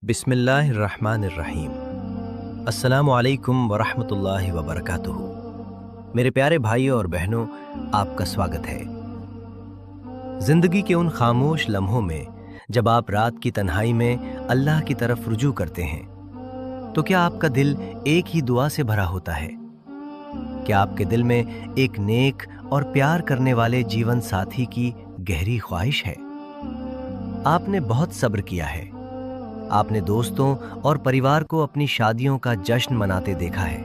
बिस्मिल्लाहिर्रहमानिर्रहीम। अस्सलामु अलैकुम वरहमतुल्लाहि वबरकातुहू। मेरे प्यारे भाइयों और बहनों, आपका स्वागत है। जिंदगी के उन खामोश लम्हों में जब आप रात की तन्हाई में अल्लाह की तरफ रुजू करते हैं, तो क्या आपका दिल एक ही दुआ से भरा होता है? क्या आपके दिल में एक नेक और प्यार करने वाले जीवन साथी की गहरी ख्वाहिश है? आपने बहुत सब्र किया है। आपने दोस्तों और परिवार को अपनी शादियों का जश्न मनाते देखा है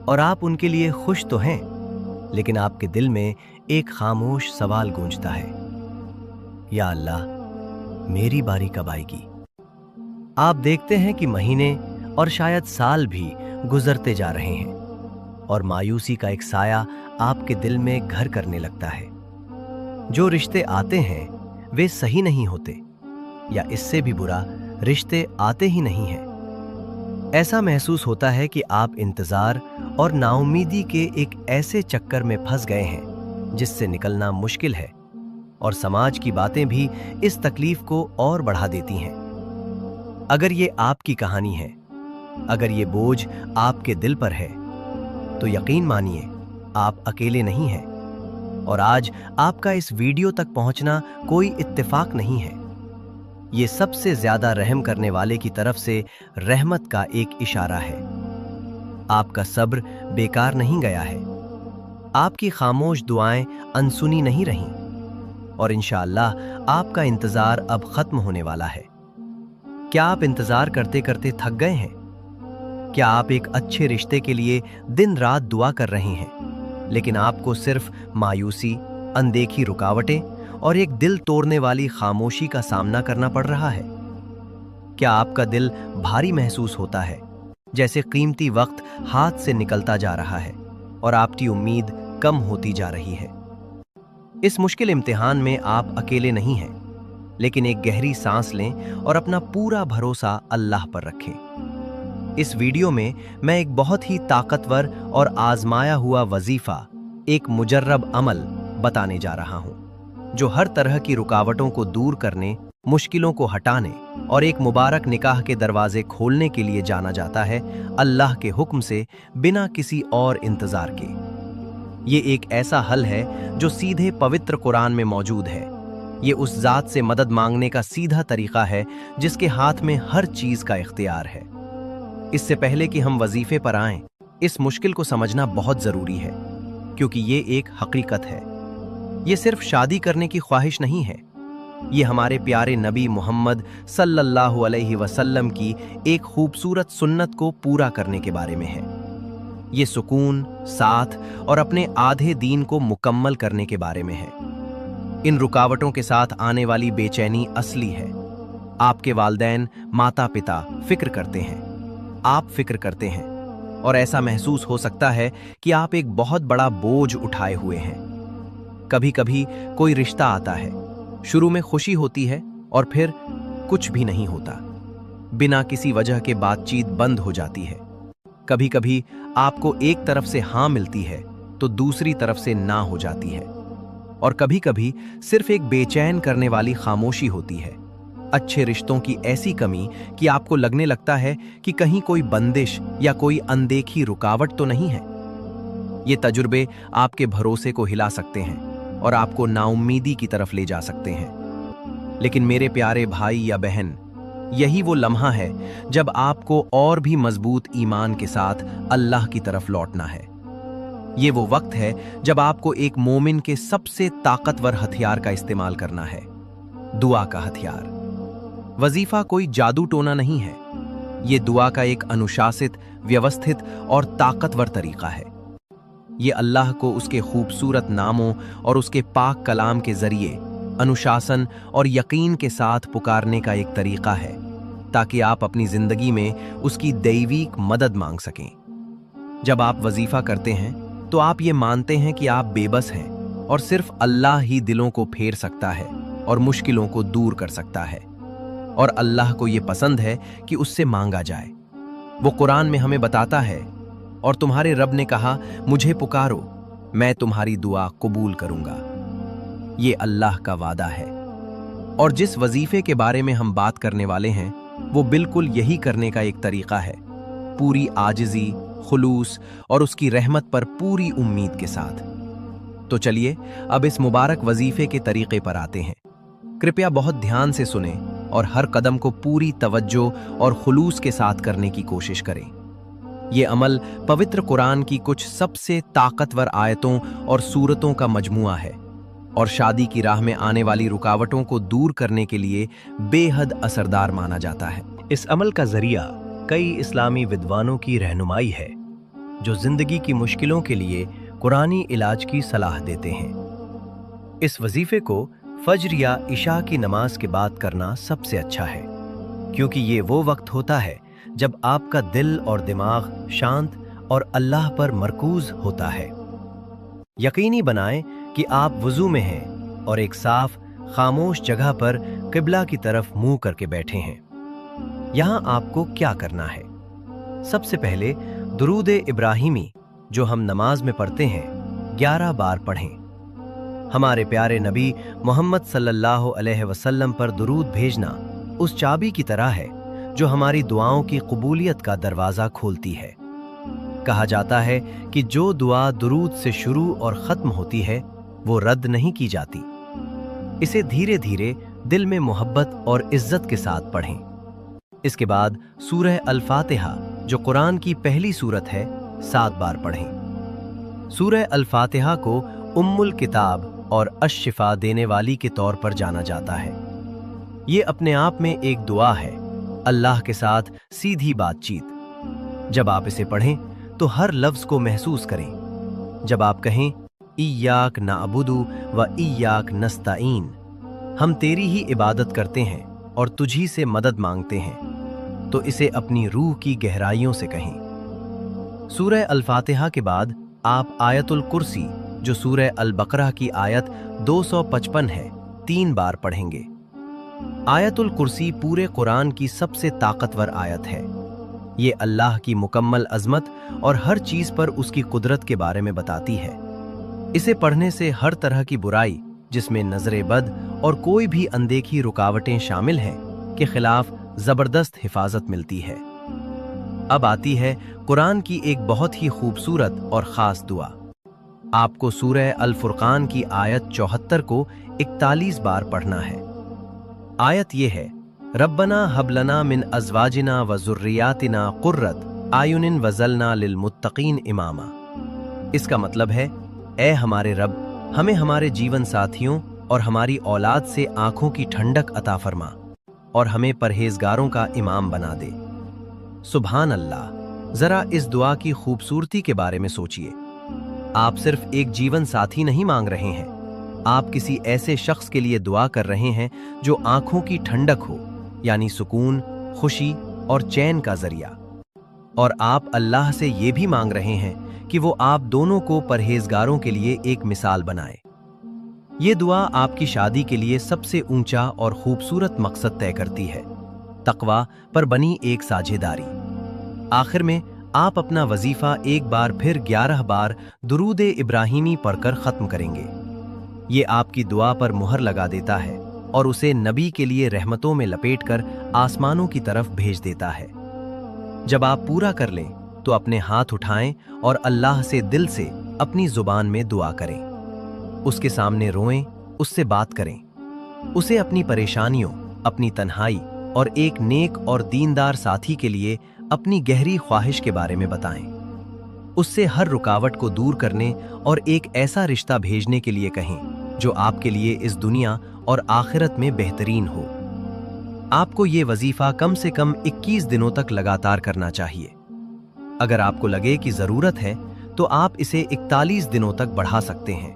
और आप उनके लिए खुश तो हैं, लेकिन आपके दिल में एक खामोश सवाल गूंजता है, या अल्लाह, मेरी बारी कब आएगी? आप देखते हैं कि महीने और शायद साल भी गुजरते जा रहे हैं और मायूसी का एक साया आपके दिल में घर करने लगता है। जो रिश्ते आते हैं वे सही नहीं होते, या इससे भी बुरा, रिश्ते आते ही नहीं हैं। ऐसा महसूस होता है कि आप इंतजार और नाउमीदी के एक ऐसे चक्कर में फंस गए हैं जिससे निकलना मुश्किल है, और समाज की बातें भी इस तकलीफ को और बढ़ा देती हैं। अगर ये आपकी कहानी है, अगर ये बोझ आपके दिल पर है, तो यकीन मानिए आप अकेले नहीं हैं, और आज आपका इस वीडियो तक पहुंचना कोई इत्तेफाक नहीं है। ये सबसे ज्यादा रहम करने वाले की तरफ से रहमत का एक इशारा है। आपका सब्र बेकार नहीं गया है, आपकी खामोश दुआएं अनसुनी नहीं रहीं, और इंशाअल्लाह आपका इंतजार अब खत्म होने वाला है। क्या आप इंतजार करते करते थक गए हैं? क्या आप एक अच्छे रिश्ते के लिए दिन रात दुआ कर रहे हैं, लेकिन आपको सिर्फ मायूसी, अनदेखी रुकावटें और एक दिल तोड़ने वाली खामोशी का सामना करना पड़ रहा है? क्या आपका दिल भारी महसूस होता है, जैसे कीमती वक्त हाथ से निकलता जा रहा है और आपकी उम्मीद कम होती जा रही है? इस मुश्किल इम्तिहान में आप अकेले नहीं हैं, लेकिन एक गहरी सांस लें और अपना पूरा भरोसा अल्लाह पर रखें। इस वीडियो में मैं एक बहुत ही ताकतवर और आजमाया हुआ वजीफा, एक मुजर्रब अमल बताने जा रहा हूं, जो हर तरह की रुकावटों को दूर करने, मुश्किलों को हटाने और एक मुबारक निकाह के दरवाजे खोलने के लिए जाना जाता है, अल्लाह के हुक्म से, बिना किसी और इंतजार के। ये एक ऐसा हल है जो सीधे पवित्र कुरान में मौजूद है। ये उस जात से मदद मांगने का सीधा तरीका है जिसके हाथ में हर चीज का इख्तियार है। इससे पहले कि हम वजीफे पर आएं, इस मुश्किल को समझना बहुत जरूरी है, क्योंकि ये एक हकीकत है। ये सिर्फ शादी करने की ख्वाहिश नहीं है, ये हमारे प्यारे नबी मोहम्मद सल्लल्लाहु अलैहि वसल्लम की एक खूबसूरत सुन्नत को पूरा करने के बारे में है। ये सुकून, साथ और अपने आधे दीन को मुकम्मल करने के बारे में है। इन रुकावटों के साथ आने वाली बेचैनी असली है। आपके वालिदैन, माता पिता फिक्र करते हैं, आप फिक्र करते हैं, और ऐसा महसूस हो सकता है कि आप एक बहुत बड़ा बोझ उठाए हुए हैं। कभी कभी कोई रिश्ता आता है, शुरू में खुशी होती है और फिर कुछ भी नहीं होता। बिना किसी वजह के बातचीत बंद हो जाती है। कभी कभी आपको एक तरफ से हाँ मिलती है तो दूसरी तरफ से ना हो जाती है, और कभी कभी सिर्फ एक बेचैन करने वाली खामोशी होती है। अच्छे रिश्तों की ऐसी कमी कि आपको लगने लगता है कि कहीं कोई बंदिश या कोई अनदेखी रुकावट तो नहीं है। ये तजुर्बे आपके भरोसे को हिला सकते हैं और आपको नाउम्मीदी की तरफ ले जा सकते हैं। लेकिन मेरे प्यारे भाई या बहन, यही वो लम्हा है जब आपको और भी मजबूत ईमान के साथ अल्लाह की तरफ लौटना है। ये वो वक्त है जब आपको एक मोमिन के सबसे ताकतवर हथियार का इस्तेमाल करना है, दुआ का हथियार। वजीफा कोई जादू टोना नहीं है, ये दुआ का एक अनुशासित, व्यवस्थित और ताकतवर तरीका है। ये अल्लाह को उसके खूबसूरत नामों और उसके पाक कलाम के जरिए अनुशासन और यकीन के साथ पुकारने का एक तरीका है, ताकि आप अपनी जिंदगी में उसकी दैवीक मदद मांग सकें। जब आप वजीफा करते हैं तो आप ये मानते हैं कि आप बेबस हैं और सिर्फ अल्लाह ही दिलों को फेर सकता है और मुश्किलों को दूर कर सकता है, और अल्लाह को ये पसंद है कि उससे मांगा जाए। वो कुरान में हमें बताता है, और तुम्हारे रब ने कहा, मुझे पुकारो, मैं तुम्हारी दुआ कबूल करूंगा। ये अल्लाह का वादा है। और जिस वजीफे के बारे में हम बात करने वाले हैं वो बिल्कुल यही करने का एक तरीका है, पूरी आजिज़ी, खुलूस और उसकी रहमत पर पूरी उम्मीद के साथ। तो चलिए अब इस मुबारक वजीफे के तरीके पर आते हैं। कृपया बहुत ध्यान से सुने और हर कदम को पूरी तवज्जो और खुलूस के साथ करने की कोशिश करें। ये अमल पवित्र कुरान की कुछ सबसे ताकतवर आयतों और सूरतों का मजमुआ है और शादी की राह में आने वाली रुकावटों को दूर करने के लिए बेहद असरदार माना जाता है। इस अमल का जरिया कई इस्लामी विद्वानों की रहनुमाई है जो जिंदगी की मुश्किलों के लिए कुरानी इलाज की सलाह देते हैं। इस वजीफे को फज्र या इशा की नमाज के बाद करना सबसे अच्छा है, क्योंकि ये वो वक्त होता है जब आपका दिल और दिमाग शांत और अल्लाह पर मरकूज होता है। यकीनी बनाएं कि आप वुजू में हैं और एक साफ, खामोश जगह पर किबला की तरफ मुंह करके बैठे हैं। यहां आपको क्या करना है? सबसे पहले दुरूद इब्राहिमी जो हम नमाज में पढ़ते हैं 11 बार पढ़ें। हमारे प्यारे नबी मोहम्मद सल्लल्लाहु अलैहि वसल्लम पर दुरूद भेजना उस चाबी की तरह है जो हमारी दुआओं की कबूलियत का दरवाज़ा खोलती है। कहा जाता है कि जो दुआ दुरूद से शुरू और ख़त्म होती है वो रद्द नहीं की जाती। इसे धीरे धीरे दिल में मोहब्बत और इज्जत के साथ पढ़ें। इसके बाद सूरह अल-फातिहा जो कुरान की पहली सूरत है 7 बार पढ़ें। सूरह अल-फातिहा को उम्मुल किताब और अश-शिफा देने वाली के तौर पर जाना जाता है। ये अपने आप में एक दुआ है, अल्लाह के साथ सीधी बातचीत। जब आप इसे पढ़ें तो हर लफ्ज को महसूस करें। जब आप कहें इय्याक नअबुदु व इय्याक नस्तईन, हम तेरी ही इबादत करते हैं और तुझी से मदद मांगते हैं, तो इसे अपनी रूह की गहराइयों से कहें। सूरह अल-फातिहा के बाद आप आयतुल कुर्सी जो सूरह अल-बकरा की आयत 255 है 3 बार पढ़ेंगे। आयतुल कुर्सी पूरे कुरान की सबसे ताकतवर आयत है। ये अल्लाह की मुकम्मल अजमत और हर चीज पर उसकी कुदरत के बारे में बताती है। इसे पढ़ने से हर तरह की बुराई, जिसमें नजरे बद और कोई भी अनदेखी रुकावटें शामिल हैं, के खिलाफ जबरदस्त हिफाजत मिलती है। अब आती है कुरान की एक बहुत ही खूबसूरत और खास दुआ। आपको सूरह अल-फुरकान की आयत 74 को 41 बार पढ़ना है। आयत ये है, रब्बना हबलना मिन अज़वाजिना व ज़ुर्रियातिना कुर्रत आयुनिन वज़लना लिलमुत्तक़ीन इमामा। इसका मतलब है, ऐ हमारे रब, हमें हमारे जीवन साथियों और हमारी औलाद से आंखों की ठंडक अता फरमा और हमें परहेजगारों का इमाम बना दे। सुभान अल्लाह। जरा इस दुआ की खूबसूरती के बारे में सोचिए। आप सिर्फ एक जीवन साथी नहीं मांग रहे हैं, आप किसी ऐसे शख्स के लिए दुआ कर रहे हैं जो आंखों की ठंडक हो, यानी सुकून, खुशी और चैन का जरिया। और आप अल्लाह से ये भी मांग रहे हैं कि वो आप दोनों को परहेजगारों के लिए एक मिसाल बनाए। ये दुआ आपकी शादी के लिए सबसे ऊंचा और खूबसूरत मकसद तय करती है, तकवा पर बनी एक साझेदारी। आखिर में आप अपना वजीफा एक बार फिर 11 बार दुरूद इब्राहिमी पढ़कर खत्म करेंगे। ये आपकी दुआ पर मुहर लगा देता है और उसे नबी के लिए रहमतों में लपेटकर आसमानों की तरफ भेज देता है। जब आप पूरा कर लें तो अपने हाथ उठाएं और अल्लाह से दिल से अपनी जुबान में दुआ करें। उसके सामने रोएं, उससे बात करें, उसे अपनी परेशानियों, अपनी तन्हाई और एक नेक और दीनदार साथी के लिए अपनी गहरी ख्वाहिश के बारे में बताएं। उससे हर रुकावट को दूर करने और एक ऐसा रिश्ता भेजने के लिए कहें जो आपके लिए इस दुनिया और आखिरत में बेहतरीन हो। आपको ये वजीफा कम से कम 21 दिनों तक लगातार करना चाहिए। अगर आपको लगे कि जरूरत है तो आप इसे 41 दिनों तक बढ़ा सकते हैं।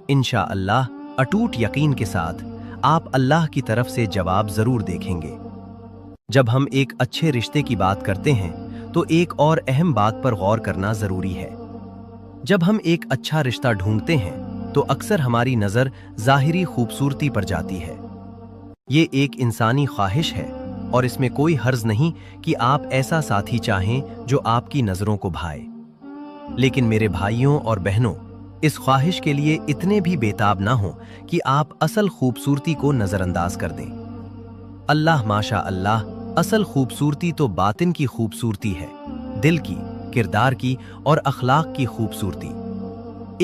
इंशाअल्लाह अटूट यकीन के साथ आप अल्लाह की तरफ से जवाब जरूर देखेंगे। जब हम एक अच्छे रिश्ते की बात करते हैं तो एक और अहम बात पर गौर करना जरूरी है। जब हम एक अच्छा रिश्ता ढूंढते हैं तो अक्सर हमारी नजर जाहिरी खूबसूरती पर जाती है। ये एक इंसानी ख्वाहिश है और इसमें कोई हर्ज नहीं कि आप ऐसा साथी चाहें जो आपकी नजरों को भाए। लेकिन मेरे भाइयों और बहनों, इस ख्वाहिश के लिए इतने भी बेताब ना हो कि आप असल खूबसूरती को नजरअंदाज कर दें। अल्लाह माशा अल्लाह असल खूबसूरती तो बातिन की खूबसूरती है, दिल की, किरदार की और अखलाक की खूबसूरती।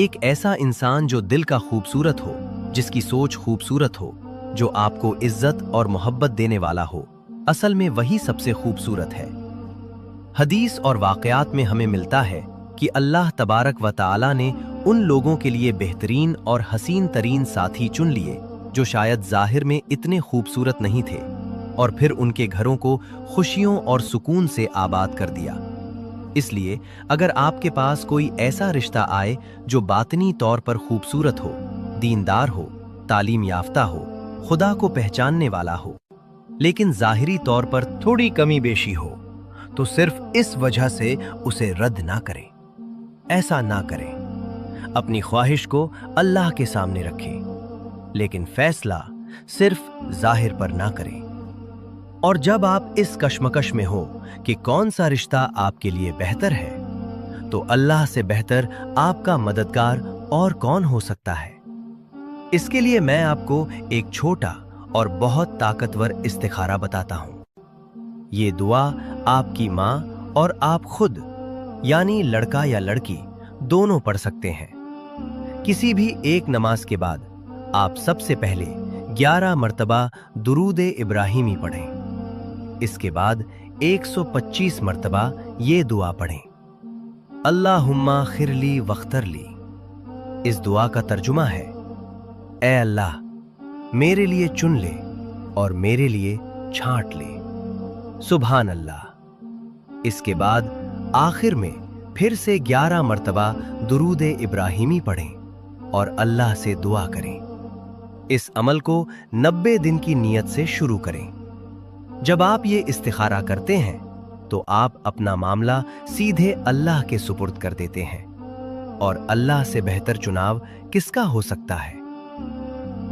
एक ऐसा इंसान जो दिल का खूबसूरत हो, जिसकी सोच खूबसूरत हो, जो आपको इज्जत और मोहब्बत देने वाला हो, असल में वही सबसे खूबसूरत है। हदीस और वाक़यात में हमें मिलता है कि अल्लाह तबारक व तआला ने उन लोगों के लिए बेहतरीन और हसीन तरीन साथी चुन लिए जो शायद ज़ाहिर में इतने खूबसूरत नहीं थे, और फिर उनके घरों को खुशियों और सुकून से आबाद कर दिया। इसलिए अगर आपके पास कोई ऐसा रिश्ता आए जो बातिनी तौर पर खूबसूरत हो, दीनदार हो, तालीम याफ्ता हो, खुदा को पहचानने वाला हो, लेकिन ज़ाहिरी तौर पर थोड़ी कमी बेशी हो, तो सिर्फ इस वजह से उसे रद्द ना करें। ऐसा ना करें। अपनी ख्वाहिश को अल्लाह के सामने रखें, लेकिन फैसला सिर्फ ज़ाहिर पर ना करें। और जब आप इस कश्मकश में हो कि कौन सा रिश्ता आपके लिए बेहतर है, तो अल्लाह से बेहतर आपका मददगार और कौन हो सकता है। इसके लिए मैं आपको एक छोटा और बहुत ताकतवर इस्तिखारा बताता हूं। ये दुआ आपकी माँ और आप खुद, यानी लड़का या लड़की, दोनों पढ़ सकते हैं। किसी भी एक नमाज के बाद आप सबसे पहले 11 मर्तबा दुरूद-ए इब्राहिमी पढ़ें। इसके बाद 125 मर्तबा ये दुआ पढ़ें, अल्लाहुम्मा खिरली वख्तरली। इस दुआ का तर्जुमा है, ऐ अल्लाह मेरे लिए चुन ले और मेरे लिए छांट ले। सुभान अल्लाह। इसके बाद आखिर में फिर से 11 मर्तबा दुरूद इब्राहिमी पढ़ें और अल्लाह से दुआ करें। इस अमल को 90 दिन की नीयत से शुरू करें। जब आप ये इस्तिखारा करते हैं तो आप अपना मामला सीधे अल्लाह के सुपुर्द कर देते हैं, और अल्लाह से बेहतर चुनाव किसका हो सकता है।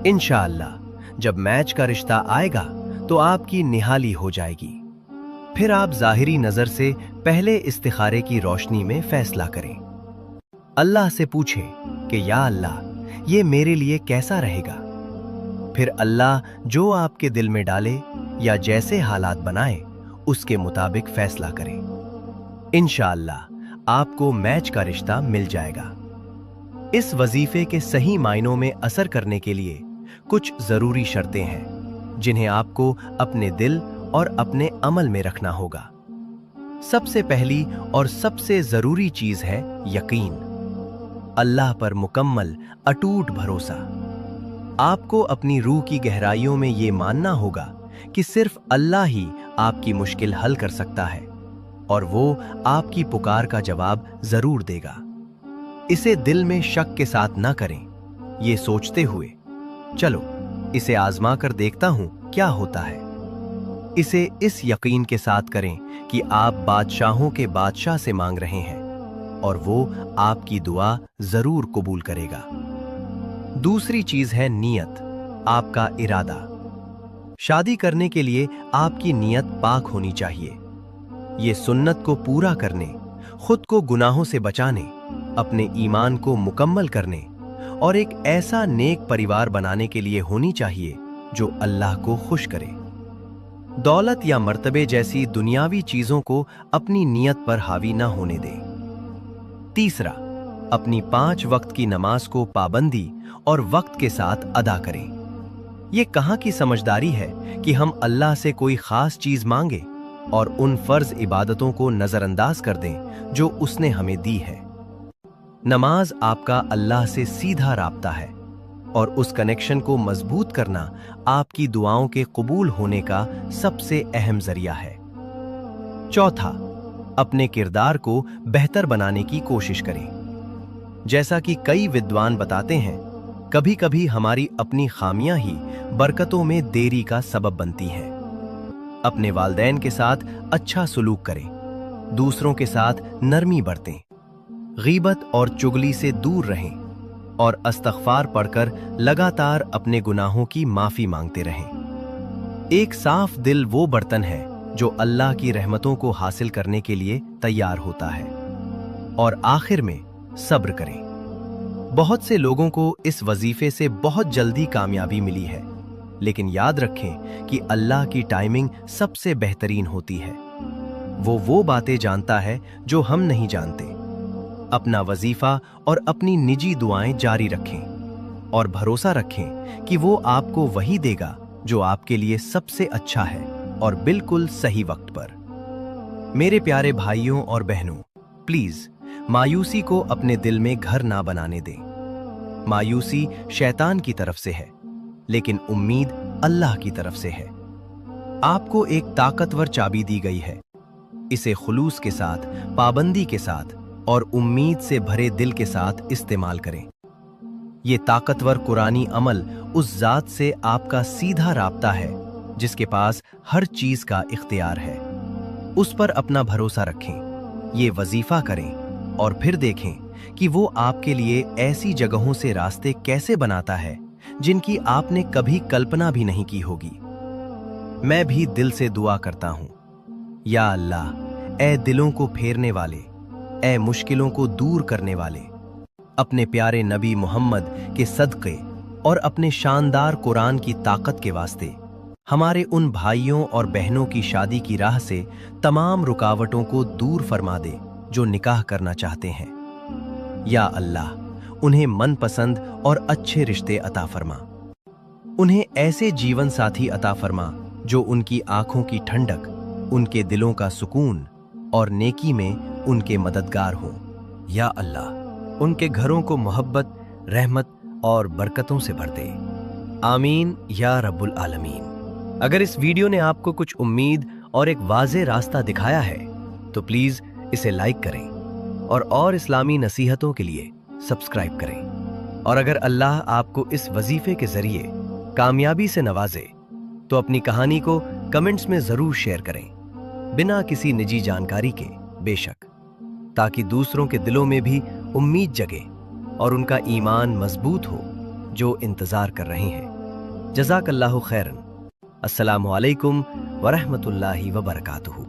इंशाअल्लाह जब मैच का रिश्ता आएगा तो आपकी निहाली हो जाएगी। फिर आप ज़ाहिरी नजर से पहले इस्तिखारे की रोशनी में फैसला करें। अल्लाह से पूछें कि या अल्लाह ये मेरे लिए कैसा रहेगा। फिर अल्लाह जो आपके दिल में डाले या जैसे हालात बनाए उसके मुताबिक फैसला करें। इंशाअल्लाह आपको मैच का रिश्ता मिल जाएगा। इस वजीफे के सही मायनों में असर करने के लिए कुछ जरूरी शर्तें हैं जिन्हें आपको अपने दिल और अपने अमल में रखना होगा। सबसे पहली और सबसे जरूरी चीज है यकीन, अल्लाह पर मुकम्मल अटूट भरोसा। आपको अपनी रूह की गहराइयों में ये मानना होगा कि सिर्फ अल्लाह ही आपकी मुश्किल हल कर सकता है और वो आपकी पुकार का जवाब जरूर देगा। इसे दिल में शक के साथ ना करें, ये सोचते हुए चलो इसे आजमा कर देखता हूं क्या होता है। इसे इस यकीन के साथ करें कि आप बादशाहों के बादशाह से मांग रहे हैं और वो आपकी दुआ जरूर कबूल करेगा। दूसरी चीज है नियत, आपका इरादा। शादी करने के लिए आपकी नियत पाक होनी चाहिए। ये सुन्नत को पूरा करने, खुद को गुनाहों से बचाने, अपने ईमान को मुकम्मल करने और एक ऐसा नेक परिवार बनाने के लिए होनी चाहिए जो अल्लाह को खुश करे। दौलत या मर्तबे जैसी दुनियावी चीजों को अपनी नियत पर हावी न होने दें। तीसरा, अपनी 5 वक्त की नमाज को पाबंदी और वक्त के साथ अदा करें। ये कहाँ की समझदारी है कि हम अल्लाह से कोई खास चीज मांगे और उन फर्ज इबादतों को नजरअंदाज कर दें जो उसने हमें दी है। नमाज आपका अल्लाह से सीधा राब्ता है और उस कनेक्शन को मजबूत करना आपकी दुआओं के कबूल होने का सबसे अहम जरिया है। चौथा, अपने किरदार को बेहतर बनाने की कोशिश करें। जैसा कि कई विद्वान बताते हैं, कभी कभी हमारी अपनी खामियां ही बरकतों में देरी का सबब बनती हैं। अपने वालिदैन के साथ अच्छा सुलूक करें, दूसरों के साथ नरमी बरतें, गीबत और चुगली से दूर रहें और इस्तग़फ़ार पढ़कर लगातार अपने गुनाहों की माफी मांगते रहें। एक साफ दिल वो बर्तन है जो अल्लाह की रहमतों को हासिल करने के लिए तैयार होता है। और आखिर में सब्र करें। बहुत से लोगों को इस वजीफे से बहुत जल्दी कामयाबी मिली है, लेकिन याद रखें कि अल्लाह की टाइमिंग सबसे बेहतरीन होती है। वो बातें जानता है जो हम नहीं जानते। अपना वजीफा और अपनी निजी दुआएं जारी रखें और भरोसा रखें कि वो आपको वही देगा जो आपके लिए सबसे अच्छा है और बिल्कुल सही वक्त पर। मेरे प्यारे भाइयों और बहनों, प्लीज मायूसी को अपने दिल में घर ना बनाने दें। मायूसी शैतान की तरफ से है, लेकिन उम्मीद अल्लाह की तरफ से है। आपको एक ताकतवर चाबी दी गई है। इसे खुलूस के साथ, पाबंदी के साथ और उम्मीद से भरे दिल के साथ इस्तेमाल करें। ये ताकतवर कुरानी अमल उस जात से आपका सीधा राब्ता है जिसके पास हर चीज का इख्तियार है। उस पर अपना भरोसा रखें, ये वजीफा करें और फिर देखें कि वो आपके लिए ऐसी जगहों से रास्ते कैसे बनाता है जिनकी आपने कभी कल्पना भी नहीं की होगी। मैं भी दिल से दुआ करता हूं, या अल्लाह, ए दिलों को फेरने वाले, ए मुश्किलों को दूर करने वाले, अपने प्यारे नबी मोहम्मद के सदक़े और अपने शानदार कुरान की ताकत के वास्ते हमारे उन भाइयों और बहनों की शादी की राह से तमाम रुकावटों को दूर फरमा दे जो निकाह करना चाहते हैं। या अल्लाह, उन्हें मनपसंद और अच्छे रिश्ते अता फरमा। उन्हें ऐसे जीवन साथी अता फरमा जो उनकी आंखों की ठंडक, उनके दिलों का सुकून और नेकी में उनके मददगार हों। या अल्लाह, उनके घरों को मोहब्बत, रहमत और बरकतों से भर दे। आमीन या रब्बुल आलमीन। अगर इस वीडियो ने आपको कुछ उम्मीद और एक वाज़े रास्ता दिखाया है तो प्लीज इसे लाइक करें और इस्लामी नसीहतों के लिए सब्सक्राइब करें। और अगर अल्लाह आपको इस वजीफे के जरिए कामयाबी से नवाजे तो अपनी कहानी को कमेंट्स में जरूर शेयर करें, बिना किसी निजी जानकारी के, बेशक, ताकि दूसरों के दिलों में भी उम्मीद जगे और उनका ईमान मजबूत हो जो इंतजार कर रहे हैं। जज़ाकल्लाहु खैरन। अस्सलामु अलैकुम वरहमतुल्लाहि वबरकातुहू।